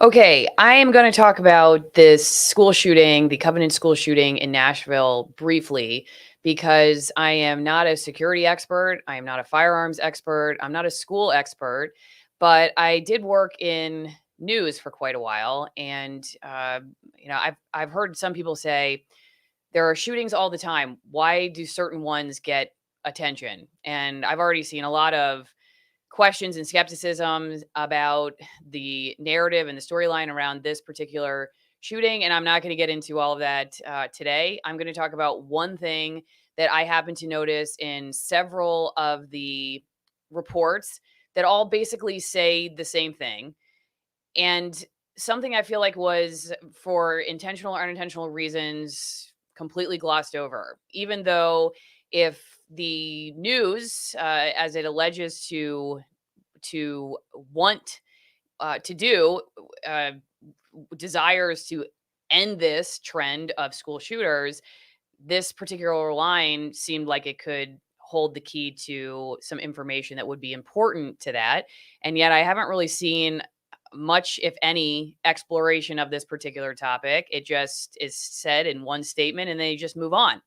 Okay, I am going to talk about this school shooting, the Covenant school shooting in Nashville briefly, because I am not a security expert. I am not a firearms expert. I'm not a school expert, but I did work in news for quite a while. And, I've heard some people say there are shootings all the time. Why do certain ones get attention? And I've already seen a lot of questions and skepticism about the narrative and the storyline around this particular shooting. And I'm not going to get into all of that today. I'm going to talk about one thing that I happen to notice in several of the reports that all basically say the same thing. And something I feel like was, for intentional or unintentional reasons, completely glossed over, even though if the news, as it alleges to want to do, uh, desires to end this trend of school shooters, this particular line seemed like it could hold the key to some information that would be important to that. And yet I haven't really seen much, if any, exploration of this particular topic. It just is said in one statement and they just move on.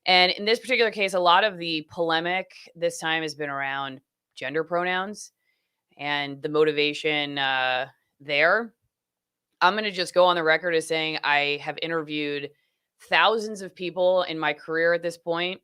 And in this particular case, a lot of the polemic this time has been around gender pronouns and the motivation there. I'm going to just go on the record as saying I have interviewed thousands of people in my career at this point.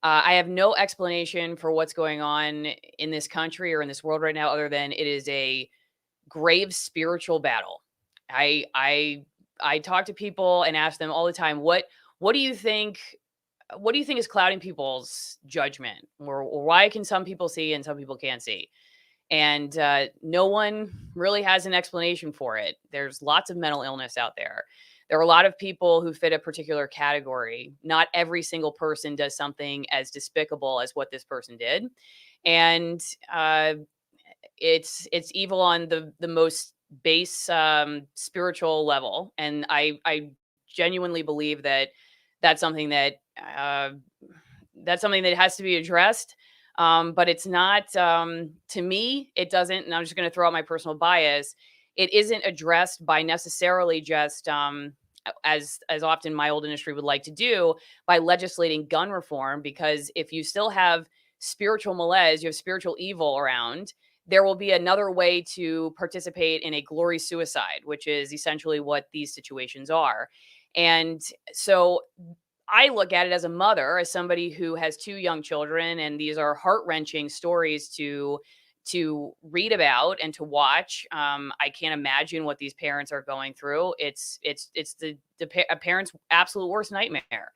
I have no explanation for what's going on in this country or in this world right now, other than it is a grave spiritual battle. I I I talk to people and ask them all the time, what do you think? What do you think is clouding people's judgment, or why can some people see and some people can't see? And no one really has an explanation for it. There's lots of mental illness out there. There are a lot of people who fit a particular category. Not every single person does something as despicable as what this person did, and it's evil on the most base spiritual level. And I genuinely believe that that's something that uh, that's something that has to be addressed. But it's not, to me, it doesn't, and I'm just going to throw out my personal bias. It isn't addressed by necessarily just, as often my old industry would like to do, by legislating gun reform. Because if you still have spiritual malaise, you have spiritual evil around, there will be another way to participate in a glory suicide, which is essentially what these situations are. And so I look at it as a mother, as somebody who has 2 young children, and these are heart-wrenching stories to read about and to watch. I can't imagine what these parents are going through. It's a parent's absolute worst nightmare.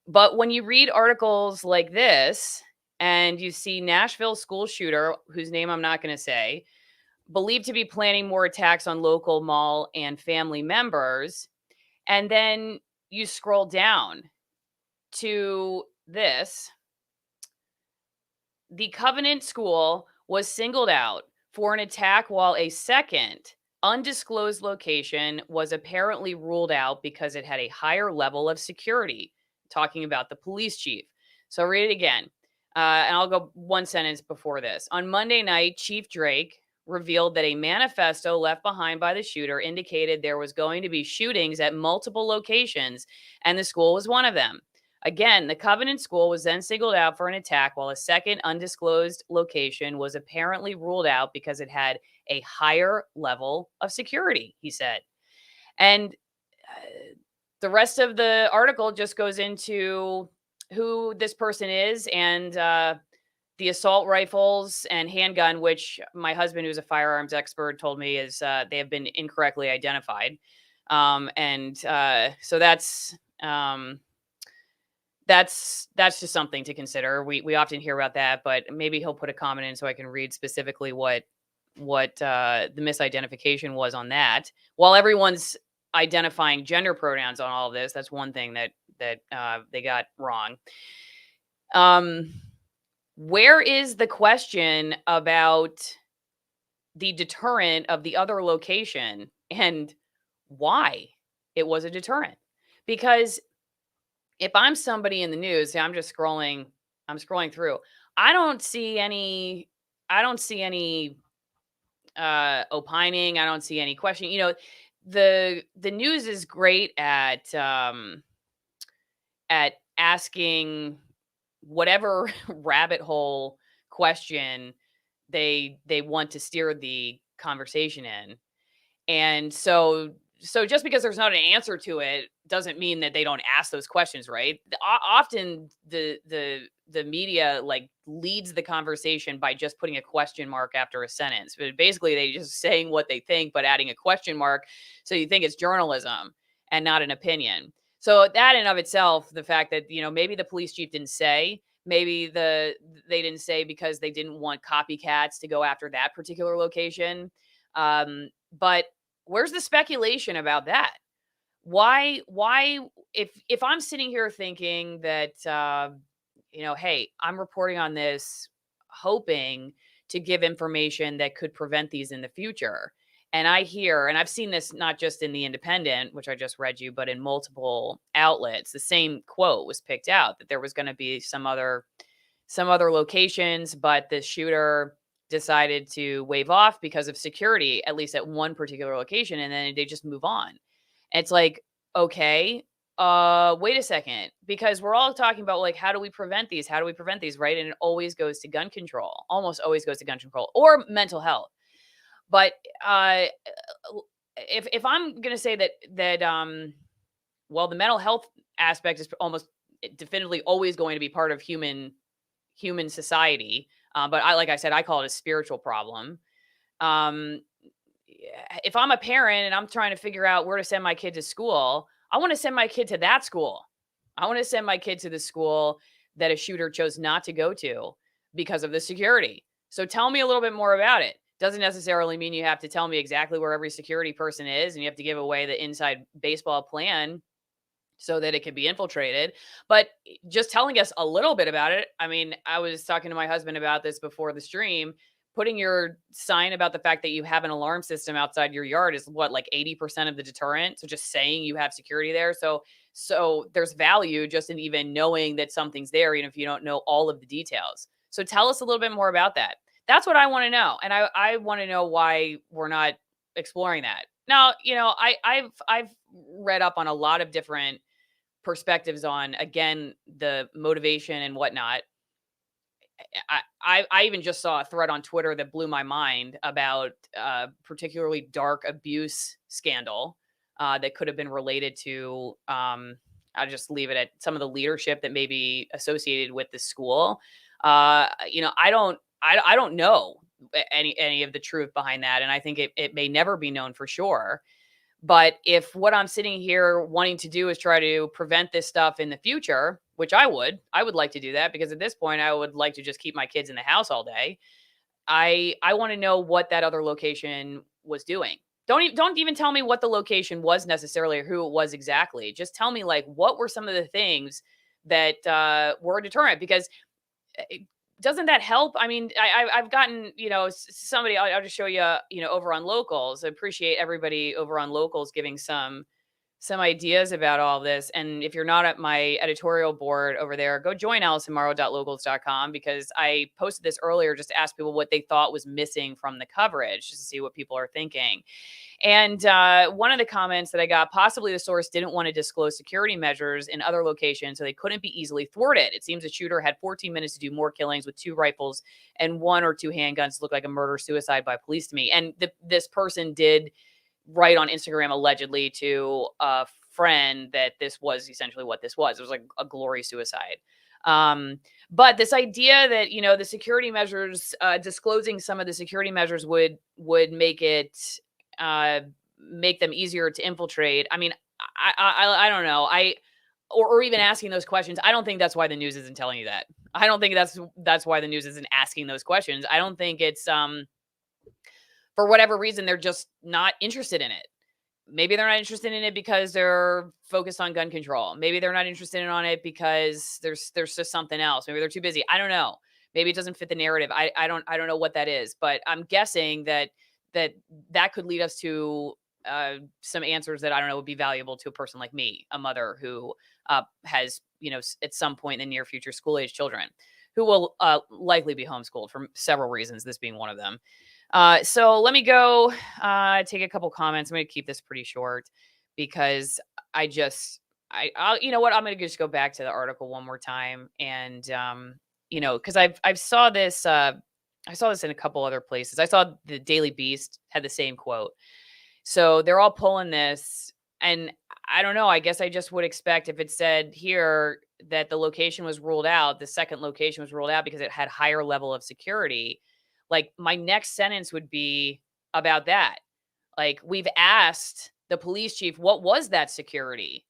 But when you read articles like this and you see Nashville school shooter, whose name I'm not gonna say, believed to be planning more attacks on local mall and family members, and then you scroll down to this, the Covenant School was singled out for an attack while a second undisclosed location was apparently ruled out because it had a higher level of security, talking about the police chief. So I'll read it again. And I'll go one sentence before this. On Monday night, Chief Drake revealed that a manifesto left behind by the shooter indicated there was going to be shootings at multiple locations, and the school was one of them. Again, the Covenant School was then singled out for an attack while a second undisclosed location was apparently ruled out because it had a higher level of security, he said. And the rest of the article just goes into who this person is and the assault rifles and handgun, which my husband, who's a firearms expert, told me is they have been incorrectly identified. So that's just something to consider. We often hear about that, but maybe he'll put a comment in so I can read specifically what the misidentification was on that. While everyone's identifying gender pronouns on all of this, that's one thing that they got wrong. Um, where is the question about the deterrent of the other location and why it was a deterrent? Because if I'm somebody in the news, say I'm scrolling through. I don't see any opining. I don't see any question. The news is great at asking whatever rabbit hole question they want to steer the conversation in. And so just because there's not an answer to it doesn't mean that they don't ask those questions, right? Often the media like leads the conversation by just putting a question mark after a sentence. But basically they just saying what they think but adding a question mark, so you think it's journalism and not an opinion. So that in of itself, the fact that, maybe the police chief didn't say, maybe they didn't say because they didn't want copycats to go after that particular location. But where's the speculation about that? Why if I'm sitting here thinking that hey, I'm reporting on this hoping to give information that could prevent these in the future. And I hear, and I've seen this not just in the Independent, which I just read you, but in multiple outlets, the same quote was picked out that there was going to be some other locations, but the shooter decided to wave off because of security, at least at one particular location, and then they just move on. It's like, okay, wait a second, because we're all talking about like, how do we prevent these? How do we prevent these, right? And it always goes to gun control, almost always goes to gun control or mental health. But if I'm gonna say that well, the mental health aspect is almost definitively always going to be part of human society. But like I said, I call it a spiritual problem. Um, if I'm a parent and I'm trying to figure out where to send my kid to school, I want to send my kid to that school. I want to send my kid to the school that a shooter chose not to go to because of the security. So tell me a little bit more about it. Doesn't necessarily mean you have to tell me exactly where every security person is and you have to give away the inside baseball plan so that it can be infiltrated. But just telling us a little bit about it. I mean, I was talking to my husband about this before the stream. Putting your sign about the fact that you have an alarm system outside your yard is what, like 80% of the deterrent. So just saying you have security there. So there's value just in even knowing that something's there, even if you don't know all of the details. So tell us a little bit more about that. That's what I want to know. And I want to know why we're not exploring that. Now, I've read up on a lot of different perspectives on, again, the motivation and whatnot. I even just saw a thread on Twitter that blew my mind about a particularly dark abuse scandal that could have been related to. I'll just leave it at some of the leadership that may be associated with the school. I don't know any of the truth behind that, and I think it may never be known for sure. But if what I'm sitting here wanting to do is try to prevent this stuff in the future, which I would like to do that, because at this point I would like to just keep my kids in the house all day. I want to know what that other location was doing. Don't even tell me what the location was necessarily or who it was exactly. Just tell me, like, what were some of the things that were a deterrent, because doesn't that help? I mean, I've gotten, somebody, I'll just show you, over on Locals. I appreciate everybody over on Locals giving some ideas about all this. And if you're not at my editorial board over there, go join AllisonMorrow.locals.com, because I posted this earlier just to ask people what they thought was missing from the coverage, just to see what people are thinking. And one of the comments that I got, possibly the source didn't want to disclose security measures in other locations, so they couldn't be easily thwarted. It seems the shooter had 14 minutes to do more killings with 2 rifles and 1 or 2 handguns. Looked like a murder-suicide by police to me. And this person did write on Instagram, allegedly, to a friend that this was essentially what this was. It was like a glory suicide. But this idea that, the security measures, disclosing some of the security measures would make it make them easier to infiltrate. I mean, I don't know. Or even asking those questions. I don't think that's why the news isn't telling you that. I don't think that's why the news isn't asking those questions. I don't think it's for whatever reason they're just not interested in it. Maybe they're not interested in it because they're focused on gun control. Maybe they're not interested in on it because there's just something else. Maybe they're too busy. I don't know. Maybe it doesn't fit the narrative. I don't know what that is, but I'm guessing that could lead us to some answers that I don't know would be valuable to a person like me, a mother who has, at some point in the near future, school age children who will likely be homeschooled for several reasons, this being one of them. So let me go take a couple comments. I'm going to keep this pretty short because I just, you know what? I'm going to just go back to the article one more time, and because I've I saw this in a couple other places. I saw the Daily Beast had the same quote. So they're all pulling this, and I don't know. I guess I just would expect if it said here that the location was ruled out, the second location was ruled out because it had higher level of security. Like my next sentence would be about that. Like we've asked the police chief, what was that security?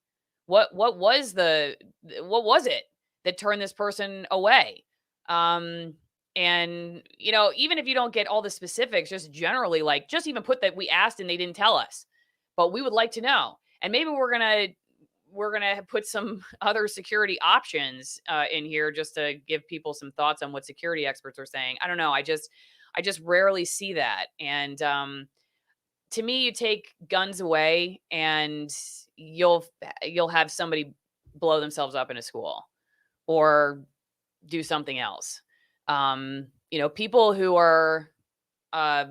What was what was it that turned this person away? Um, and even if you don't get all the specifics, just generally, like just even put that we asked and they didn't tell us, but we would like to know. And maybe we're gonna put some other security options in here just to give people some thoughts on what security experts are saying. I don't know. I just rarely see that. And to me, you take guns away, and you'll have somebody blow themselves up in a school or do something else. People who are uh,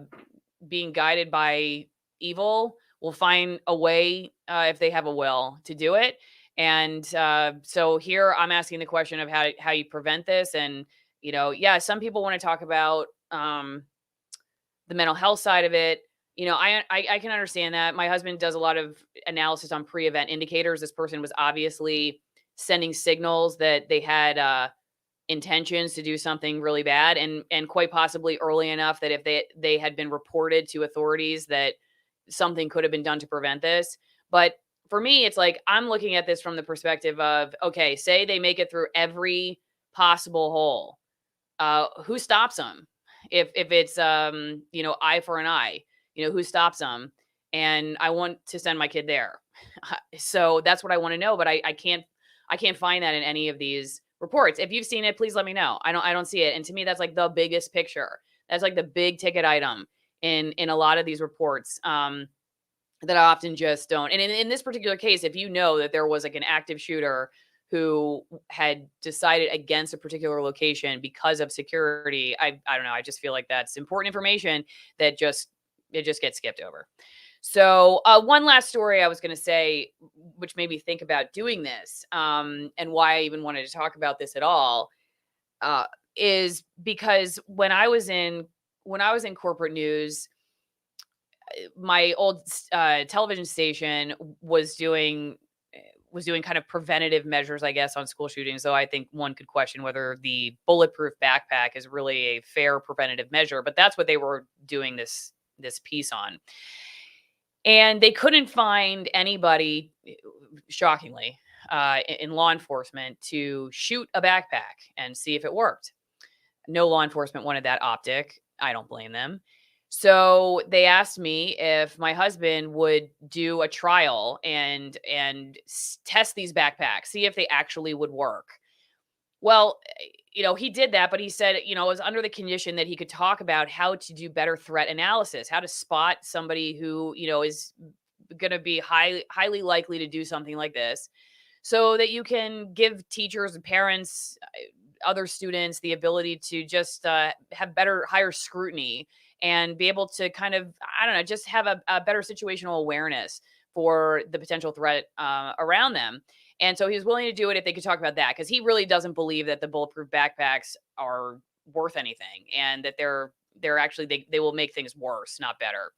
being guided by evil will find a way if they have a will to do it. And so here I'm asking the question of how you prevent this. And yeah, some people want to talk about the mental health side of it. I can understand that. My husband does a lot of analysis on pre-event indicators. This person was obviously sending signals that they had intentions to do something really bad, and quite possibly early enough that if they had been reported to authorities that something could have been done to prevent this. But for me, it's like I'm looking at this from the perspective of, okay, say they make it through every possible hole. Who stops them? If it's eye for an eye, who stops them? And I want to send my kid there. So that's what I want to know, but I can't find that in any of these reports. If you've seen it, please let me know. I don't see it. And to me, that's like the biggest picture. That's like the big ticket item in a lot of these reports. That I often just don't. And in this particular case, if you know that there was like an active shooter who had decided against a particular location because of security, I don't know. I just feel like that's important information that it just gets skipped over. So one last story I was going to say, which made me think about doing this, and why I even wanted to talk about this at all, uh, is because when I was in corporate news, my old television station was doing kind of preventative measures, I guess, on school shootings. So I think one could question whether the bulletproof backpack is really a fair preventative measure, but that's what they were doing this piece on. And they couldn't find anybody, shockingly, in law enforcement to shoot a backpack and see if it worked. No law enforcement wanted that optic. I don't blame them. So they asked me if my husband would do a trial and test these backpacks, see if they actually would work. Well, he did that, but he said, it was under the condition that he could talk about how to do better threat analysis, how to spot somebody who, is going to be highly likely to do something like this, so that you can give teachers and parents, other students, the ability to just have higher scrutiny and be able to kind of, I don't know, just have a better situational awareness for the potential threat around them. And so he was willing to do it if they could talk about that, because he really doesn't believe that the bulletproof backpacks are worth anything, and that they're actually they will make things worse, not better.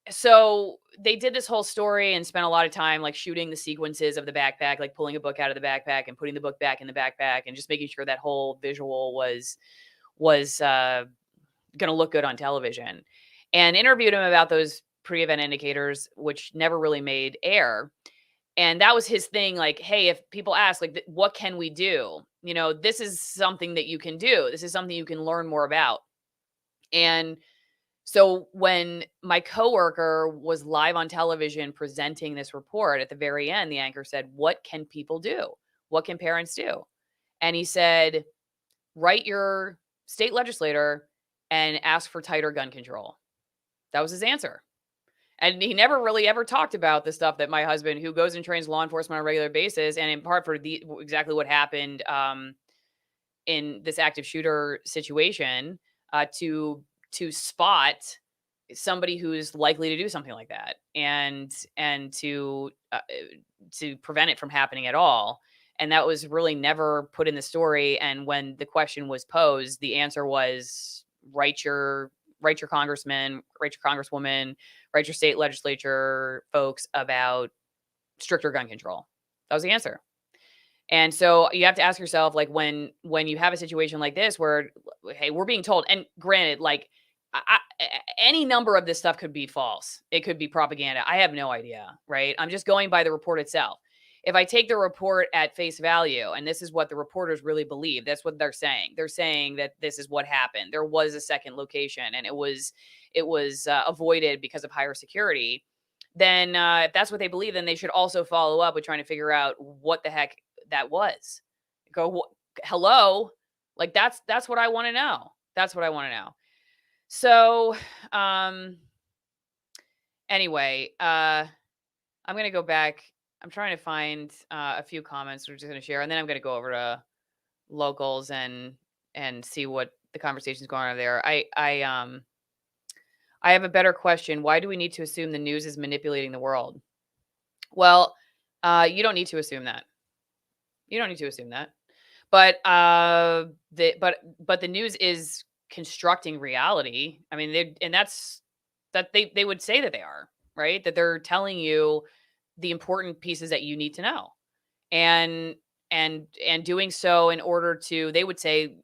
So they did this whole story and spent a lot of time like shooting the sequences of the backpack, like pulling a book out of the backpack and putting the book back in the backpack, and just making sure that whole visual was going to look good on television. And interviewed him about those pre-event indicators, which never really made air. And that was his thing, like, hey, if people ask, like, what can we do? This is something that you can do. This is something you can learn more about. And so when my coworker was live on television presenting this report, at the very end, the anchor said, what can people do? What can parents do? And he said, write your state legislator and ask for tighter gun control. That was his answer. And he never really ever talked about the stuff that my husband, who goes and trains law enforcement on a regular basis, and in part for exactly what happened in this active shooter situation, to spot somebody who's likely to do something like that, and to prevent it from happening at all. And that was really never put in the story. And when the question was posed, the answer was write your congressman, write your congresswoman, write your state legislature folks about stricter gun control. That was the answer. And so you have to ask yourself, like, when you have a situation like this where, hey, we're being told, and granted, like, any number of this stuff could be false. It could be propaganda. I have no idea, right? I'm just going by the report itself. If I take the report at face value, and this is what the reporters really believe, that's what they're saying. They're saying that this is what happened. There was a second location, and it was avoided because of higher security. Then, if that's what they believe, then they should also follow up with trying to figure out what the heck that was. Hello, like that's what I want to know. That's what I want to know. So, anyway, I'm going to go back. I'm trying to find a few comments we're just going to share, and then I'm going to go over to locals and see what the conversation's going on there. I have a better question. Why do we need to assume the news is manipulating the world? Well, you don't need to assume that. You don't need to assume that. But the news is constructing reality. I mean, they would say that they are, right? That they're telling you the important pieces that you need to know, and doing so in order to, they would say,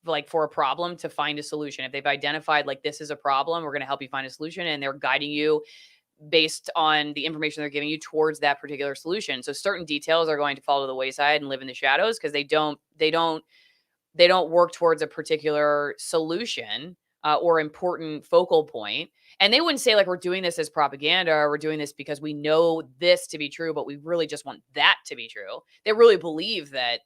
like, for a problem, to find a solution. If they've identified, like, this is a problem, we're going to help you find a solution, and they're guiding you based on the information they're giving you towards that particular solution. So certain details are going to fall to the wayside and live in the shadows because they don't work towards a particular solution or important focal point. And they wouldn't say, like, we're doing this as propaganda, or we're doing this because we know this to be true, but we really just want that to be true. They really believe that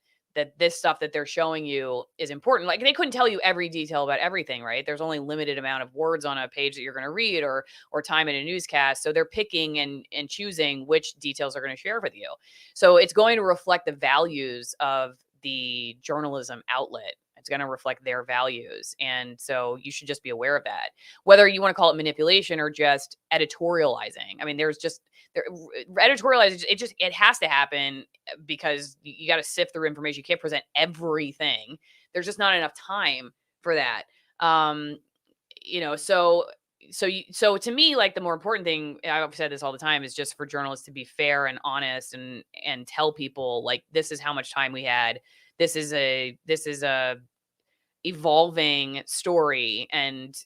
this stuff that they're showing you is important. Like, they couldn't tell you every detail about everything, right? There's only limited amount of words on a page that you're going to read, or time in a newscast. So they're picking and choosing which details they're going to share with you. So it's going to reflect the values of the journalism outlet. It's going to reflect their values. And so you should just be aware of that. Whether you want to call it manipulation or just editorializing. I mean, editorializing, it has to happen because you got to sift through information. You can't present everything. There's just not enough time for that. So to me, like, the more important thing, I've said this all the time, is just for journalists to be fair and honest and tell people, like, this is how much time we had. This is a evolving story, and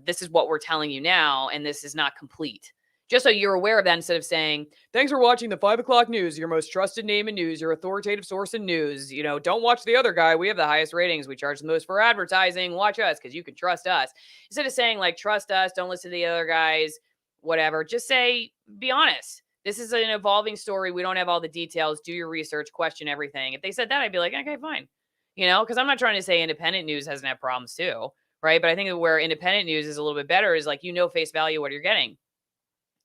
this is what we're telling you now, and this is not complete. Just so you're aware of that, instead of saying, thanks for watching the 5 o'clock news, your most trusted name in news, your authoritative source in news. Don't watch the other guy. We have the highest ratings. We charge the most for advertising. Watch us because you can trust us. Instead of saying, like, trust us, don't listen to the other guys, whatever, just say, be honest. This is an evolving story. We don't have all the details. Do your research, question everything. If they said that, I'd be like, okay, fine. Because I'm not trying to say independent news hasn't had problems too, right? But I think that where independent news is a little bit better is, like, face value what you're getting.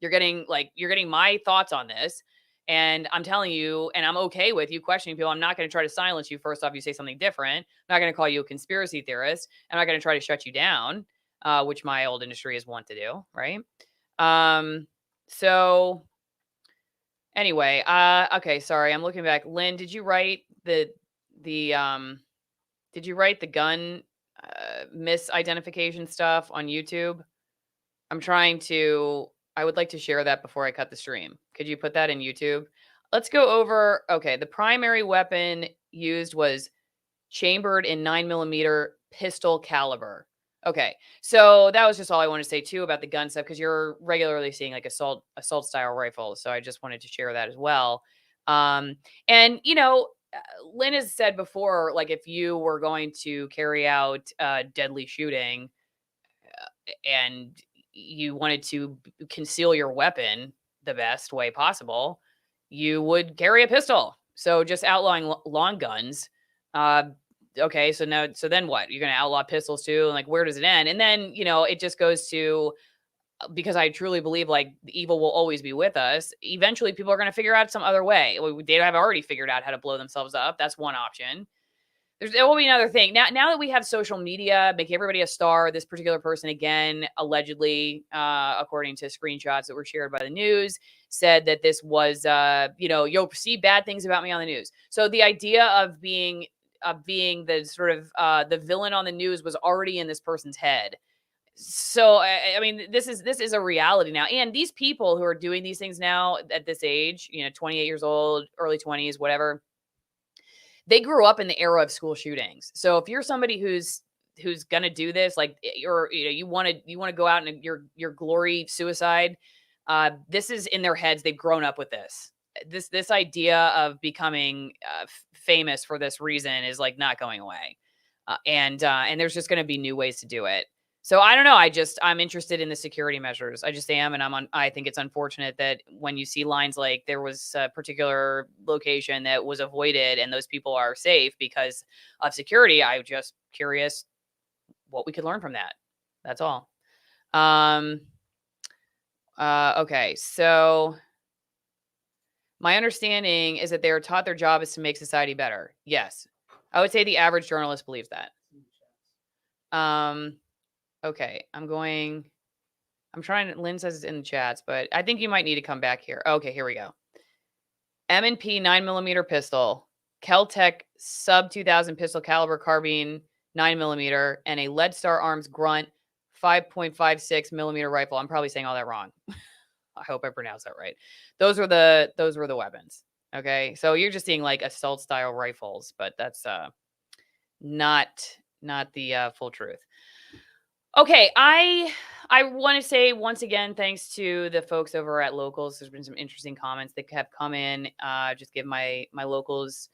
You're getting my thoughts on this, and I'm telling you, and I'm okay with you questioning people. I'm not going to try to silence you. First off, you say something different. I'm not going to call you a conspiracy theorist. I'm not going to try to shut you down, which my old industry is wont to do, right? So anyway, okay, sorry, I'm looking back. Lynn, did you write the gun misidentification stuff on YouTube? I would like to share that before I cut the stream. Could you put that in YouTube? Let's go over, okay, the primary weapon used was chambered in 9mm pistol caliber. Okay, so that was just all I want to say too about the gun stuff, because you're regularly seeing, like, assault style rifles. So I just wanted to share that as well. And Lynn has said before, like, if you were going to carry out a deadly shooting and you wanted to conceal your weapon the best way possible, you would carry a pistol. So just outlawing long guns. Okay, so then what? You're going to outlaw pistols too? And, like, where does it end? And then, it just goes to, because I truly believe, like, the evil will always be with us. Eventually people are going to figure out some other way. They have already figured out how to blow themselves up. That's one option. there will be another thing. Now that we have social media, make everybody a star. This particular person, again, allegedly, according to screenshots that were shared by the news, said that this was, you'll see bad things about me on the news. So the idea of being the sort of the villain on the news was already in this person's head. So I mean, this is a reality now. And these people who are doing these things now at this age, 28 years old, early 20s, whatever, they grew up in the era of school shootings. So if you're somebody who's gonna do this, like, or you want to go out and your glory suicide, this is in their heads. They've grown up with this. This idea of becoming famous for this reason is like not going away, and there's just going to be new ways to do it. So I don't know. I'm interested in the security measures. I just am, and I think it's unfortunate that when you see lines like there was a particular location that was avoided and those people are safe because of security. I'm just curious what we could learn from that. That's all. Okay, so my understanding is that they are taught their job is to make society better. Yes, I would say the average journalist believes that. Okay, Lynn says it's in the chats, but I think you might need to come back here. Okay, here we go. M&P 9mm pistol, Kel-Tec sub 2000 pistol caliber carbine 9mm, and a Lead Star Arms Grunt 5.56 millimeter rifle. I'm probably saying all that wrong. I hope I pronounced that right. Those were the weapons. Okay, so you're just seeing like assault style rifles, but that's not the full truth. Okay, I want to say once again, thanks to the folks over at Locals. There's been some interesting comments that have come in. Just give my Locals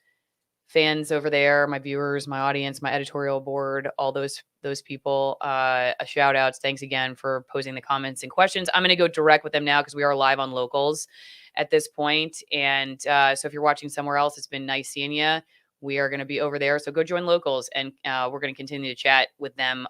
fans over there, my viewers, my audience, my editorial board, all those people, a shout out. Thanks again for posing the comments and questions. I'm going to go direct with them now because we are live on Locals at this point. And so if you're watching somewhere else, it's been nice seeing you. We are going to be over there. So go join Locals, and we're going to continue to chat with them